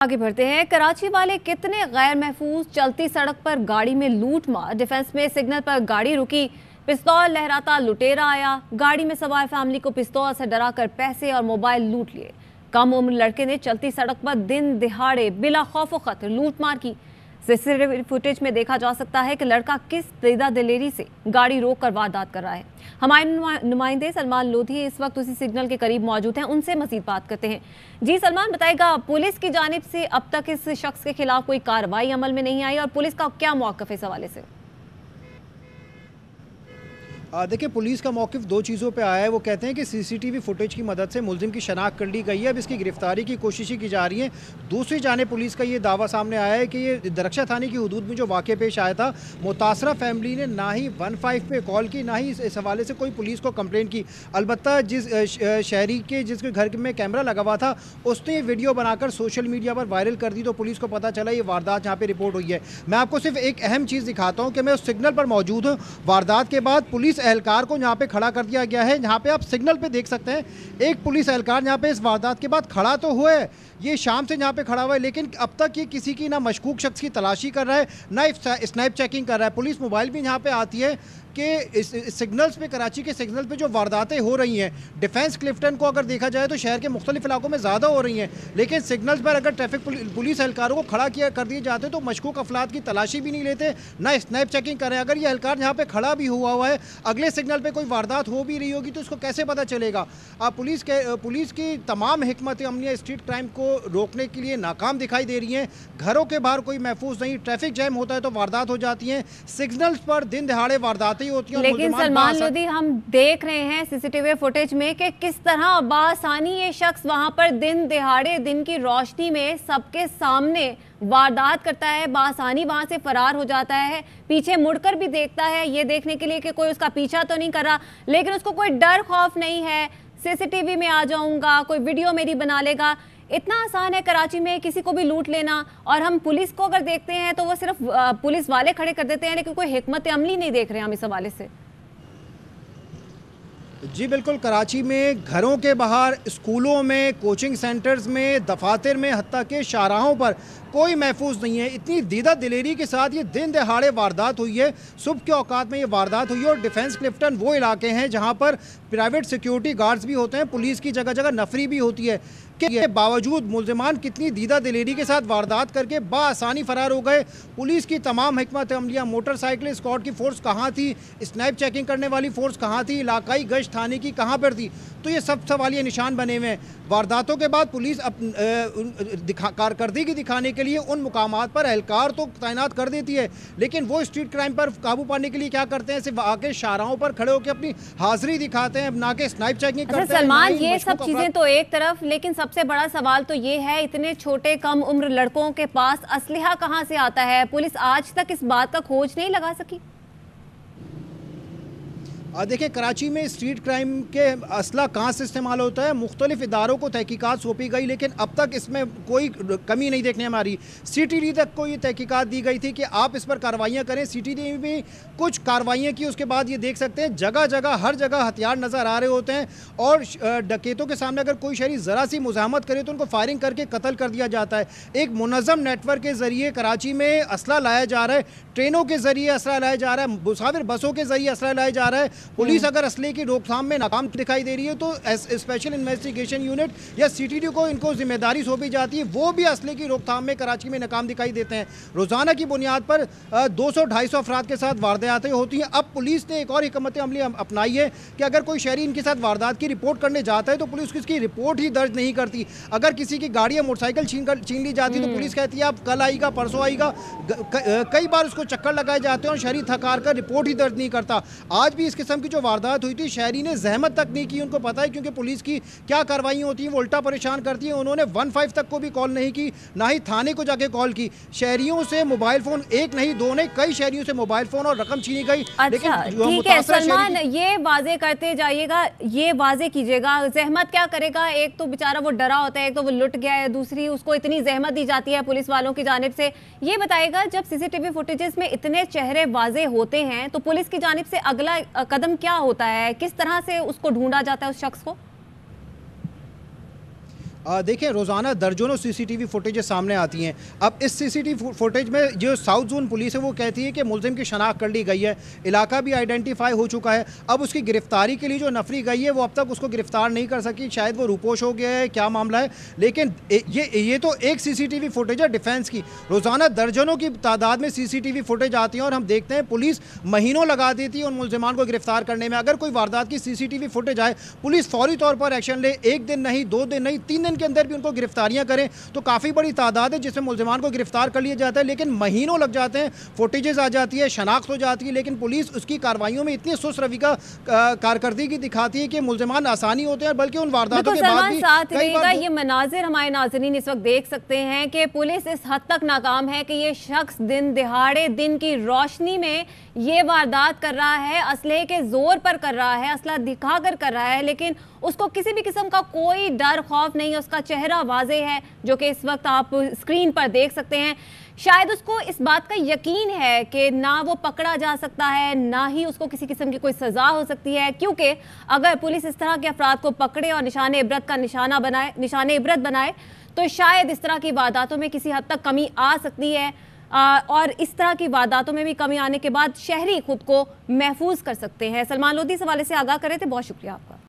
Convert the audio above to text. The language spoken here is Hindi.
आगे बढ़ते हैं। कराची वाले कितने गैर महफूज, चलती सड़क पर गाड़ी में लूट मार, डिफेंस में सिग्नल पर गाड़ी रुकी, पिस्तौल लहराता लुटेरा आया, गाड़ी में सवार फैमिली को पिस्तौल से डराकर पैसे और मोबाइल लूट लिए। कम उम्र लड़के ने चलती सड़क पर दिन दिहाड़े बिला खौफ खतर लूट मार की। सीसीटीवी फुटेज में देखा जा सकता है कि लड़का किस दीदा दिलेरी से गाड़ी रोक कर वारदात कर रहा है। हमारे नुमाइंदे सलमान लोधी इस वक्त उसी सिग्नल के करीब मौजूद हैं, उनसे मजीद बात करते हैं। जी सलमान, बताएगा पुलिस की जानिब से अब तक इस शख्स के खिलाफ कोई कार्रवाई अमल में नहीं आई और पुलिस का क्या मौक़िफ़ है इस हवाले से? देखिए, पुलिस का मौक़िफ़ दो चीज़ों पे आया है। वो कहते हैं कि सीसीटीवी फुटेज की मदद से मुलजिम की शनाख्त कर ली गई है, अब इसकी गिरफ्तारी की कोशिशें की जा रही हैं। दूसरी जानिब पुलिस का ये दावा सामने आया है कि ये दरख्शा थाने की हदूद में जो वाक़या पेश आया था, मुतासरा फैमिली ने ना ही 15 पे कॉल की, ना ही इस हवाले से कोई पुलिस को कंप्लेंट की। अलबत्ता जिस शहरी के जिसके घर में कैमरा लगा हुआ था, उसने वीडियो बनाकर सोशल मीडिया पर वायरल कर दी, तो पुलिस को पता चला ये वारदात यहाँ पर रिपोर्ट हुई है। मैं आपको सिर्फ एक अहम चीज़ दिखाता हूँ कि मैं उस सिग्नल पर मौजूद हूँ। वारदात के बाद पुलिस एहलकार को यहाँ पे खड़ा कर दिया गया है। यहाँ पे आप सिग्नल पे देख सकते हैं, एक पुलिस एहलकार यहाँ पे इस वारदात के बाद खड़ा तो हुआ है, ये शाम से यहाँ पे खड़ा हुआ है, लेकिन अब तक ये किसी की ना मशकूक शख्स की तलाशी कर रहा है, ना स्नैप चेकिंग कर रहा है। पुलिस मोबाइल भी यहाँ पे आती है कि इस सिग्नल्स पे, कराची के सिग्नल पे जो वारदातें हो रही हैं, डिफेंस क्लिफ्टन को अगर देखा जाए तो शहर के मुख्तलिफ इलाकों में ज़्यादा हो रही हैं, लेकिन सिग्नल्स पर अगर ट्रैफिक पुलिस एहलकारों को खड़ा कर दिए जाते तो मशकूक अफराद की तलाशी भी नहीं लेते, ना स्नैप चेकिंग करें। अगर ये एहलकार यहाँ पे खड़ा भी हुआ है, अगले सिग्नल पर कोई वारदात हो भी रही होगी तो उसको कैसे पता चलेगा? पुलिस की तमाम हिकमत अमलियाँ स्ट्रीट क्राइम को रोकने के लिए नाकाम दिखाई दे रही हैं। घरों के बाहर कोई महफूज नहीं, ट्रैफिक जैम होता है तो वारदात हो जाती हैं, सिग्नल्स पर दिन दिहाड़े वारदातें होती हैं। लेकिन सलमान लोधी, हम देख रहे हैं सीसीटीवी फुटेज में कि किस तरह बासानी ये शख्स वहां पर दिन दिहाड़े, दिन की रोशनी में सबके सामने वारदात करता है, बासानी वहां से फरार हो जाता है, पीछे मुड़कर भी देखता है ये देखने के लिए कि कोई उसका पीछा तो नहीं कर रहा, लेकिन उसको कोई डर खौफ नहीं है, सीसीटीवी में आ जाऊंगा, कोई वीडियो मेरी बना लेगा। इतना आसान है कराची में किसी को भी लूट लेना, और हम पुलिस को अगर देखते हैं तो वो सिर्फ पुलिस वाले खड़े कर देते हैं, लेकिन कोई हिकमत अमली नहीं देख रहे हैं हम इस हवाले से। जी बिल्कुल, कराची में घरों के बाहर, स्कूलों में, कोचिंग सेंटर्स में, दफातर में, हत्ता के शाहराहों पर कोई महफूज नहीं है। इतनी दीदा दिलेरी के साथ ये दिन दहाड़े वारदात हुई है, सुबह के औकात में ये वारदात हुई है। और डिफेंस क्लिफ्टन वो इलाके हैं जहां पर प्राइवेट सिक्योरिटी गार्ड्स भी होते हैं, पुलिस की जगह जगह नफरी भी होती है, के बावजूद मुल्जिमान कितनी दीदा दिलेरी के साथ वारदात करके बाआसानी फरार हो गए। पुलिस की तमाम हिकमत अमलियाँ, मोटरसाइकिल स्क्वाड की फोर्स कहाँ थी, स्नैप चेकिंग करने वाली फोर्स कहाँ थी, इलाकाई गश्त थाने की कहाँ पर थी, तो ये सब सवालिया निशान बने हुए हैं। वारदातों के बाद पुलिस कारकर्दगी दिखाने के लिए उन मुकामात पर एहलकार तो तैनात कर देती है, लेकिन वो स्ट्रीट क्राइम पर काबू पाने के लिए क्या करते हैं, सिर्फ आके शाहराहों पर खड़े होकर अपनी हाजिरी दिखाते हैं, ना कि स्नैप चेकिंग करते हैं। सलमान, ये सब चीजें तो एक तरफ, लेकिन सबसे बड़ा सवाल तो ये है, इतने छोटे कम उम्र लड़कों के पास असलहा कहां से आता है? पुलिस आज तक इस बात का खोज नहीं लगा सकी। देखिए, कराची में स्ट्रीट क्राइम के असला कहाँ से इस्तेमाल होता है, मुख्तलिफ इदारों को तहकीकात सौंपी गई, लेकिन अब तक इसमें कोई कमी नहीं देखने हमारी। CTD तक को ये तहकीकात दी गई थी कि आप इस पर कार्रवाइयाँ करें। CTD में भी कुछ कार्रवाइयाँ की, उसके बाद ये देख सकते हैं जगह जगह हर जगह हथियार नज़र आ रहे होते हैं, और डकैतों के सामने अगर कोई शहरी ज़रा सी मुज़ाहमत करे तो उनको फायरिंग करके कत्ल कर दिया जाता है। एक मुनज़्ज़म नेटवर्क के ज़रिए कराची में असला लाया जा रहा है, ट्रेनों के ज़रिए असला लाया जा रहा है, मुसाफिर बसों के ज़रिए असला लाया जा रहा है। पुलिस अगर असले की रोकथाम में नाकाम दिखाई दे रही है तो स्पेशल इन्वेस्टिगेशन यूनिट या CTD को इनको जिम्मेदारी सौंपी जाती है, वो भी असले की रोकथाम में कराची में नाकाम दिखाई देते हैं। रोज़ाना की बुनियाद पर 200-250 अफराद के साथ वारदातें होती हैं। अब पुलिस ने एक और हिकमत अमली अपनाई है कि अगर कोई शहरी इनके साथ वारदात की रिपोर्ट करने जाता है तो पुलिस उसकी रिपोर्ट ही दर्ज नहीं करती। अगर किसी की गाड़ी या मोटरसाइकिल छीन ली जाती है तो पुलिस कहती है आप कल आएगा, परसों आएगा। कई बार उसको चक्कर लगाए जाते हैं और शहरी थकार कर रिपोर्ट ही दर्ज नहीं करता। आज भी इस किस्म की जो वारदात हुई थी, शहरी ने जहमत तक नहीं की, उनको पता है क्योंकि पुलिस की क्या कार्रवाई होती है, वो उल्टा परेशान करती है। उन्होंने 15 तक को भी कॉल नहीं की, ना ही थाने को जाके कॉल की। शहरियों से मोबाइल फोन, एक नहीं दो नहीं, कई शहरियों से मोबाइल फोन और रकम छीनी गई। अच्छा, ठीक है सलमान, ये वाजे करते जाइएगा, ये वाजे कीजिएगा, जहमत क्या करेगा? एक तो बेचारा वो डरा होता है, एक तो वो लुट गया है, दूसरी उसको इतनी जहमत दी जाती है पुलिस वालों की जानिब से। ये बताएगा, जब CCTV फुटेजेस में इतने चेहरे वाजे होते हैं तो पुलिस की जानिब से अगला कदम क्या होता है, किस तरह से उसको ढूंढा जाता है उस शख्स को? देखिए, रोज़ाना दर्जनों सीसीटीवी फुटेजेस सामने आती हैं। अब इस सीसीटीवी फुटेज में जो साउथ जोन पुलिस है वो कहती है कि मुलजिम की शनाख्त कर ली गई है, इलाका भी आइडेंटिफाई हो चुका है। अब उसकी गिरफ्तारी के लिए जो नफरी गई है वो अब तक उसको गिरफ्तार नहीं कर सकी, शायद वो रूपोश हो गया है, क्या मामला है। लेकिन ये तो एक सीसीटीवी फुटेज है डिफेंस की। रोज़ाना दर्जनों की तादाद में सीसीटीवी फुटेज आती है और हम देखते हैं पुलिस महीनों लगा देती है उन मुलजिमान को गिरफ्तार करने में। अगर कोई वारदात की सीसीटीवी फुटेज आए, पुलिस फौरी तौर पर एक्शन ले, 1 दिन नहीं, 2 दिन नहीं, 3 दिन के अंदर भी उनको गिरफ्तारियां करें, तो काफ़ी बड़ी तादाद है जिसमें मुलजिमान को गिरफ्तार कर लिया जाता है। लेकिन महीनों लग जाते हैं, फुटेजेस आ जाती है, शनाख्त हो जाती है, लेकिन पुलिस उसकी कार्रवाइयों में इतनी सुस्त रवैया कारकर्दगी दिखाती है कि मुलजिमान आसानी होते हैं, बल्कि उन वारदातों के बाद भी कई बार ये मनाजिर हमारे नाज़रीन इस वक्त देख सकते हैं कि पुलिस इस हद तक नाकाम है कि ये शख्स दिन दिहाड़े दिन की रोशनी में ये वारदात कर रहा है, असलहे के जोर पर कर रहा है, असला दिखाकर कर रहा है, लेकिन उसको किसी भी किस्म का कोई डर खौफ नहीं है। उसका चेहरा वाजे है, जो कि इस वक्त आप स्क्रीन पर देख सकते हैं। शायद उसको इस बात का यकीन है कि ना वो पकड़ा जा सकता है, ना ही उसको किसी किस्म की कोई सज़ा हो सकती है, क्योंकि अगर पुलिस इस तरह के अफराद को पकड़े और निशान इबरत का निशान इबरत बनाए तो शायद इस तरह की वारदातों में किसी हद तक कमी आ सकती है। और इस तरह की वारदातों में भी कमी आने के बाद शहरी खुद को महफूज कर सकते हैं। सलमान लोधी इस हवाले से आगाह कर रहे थे, बहुत शुक्रिया आपका।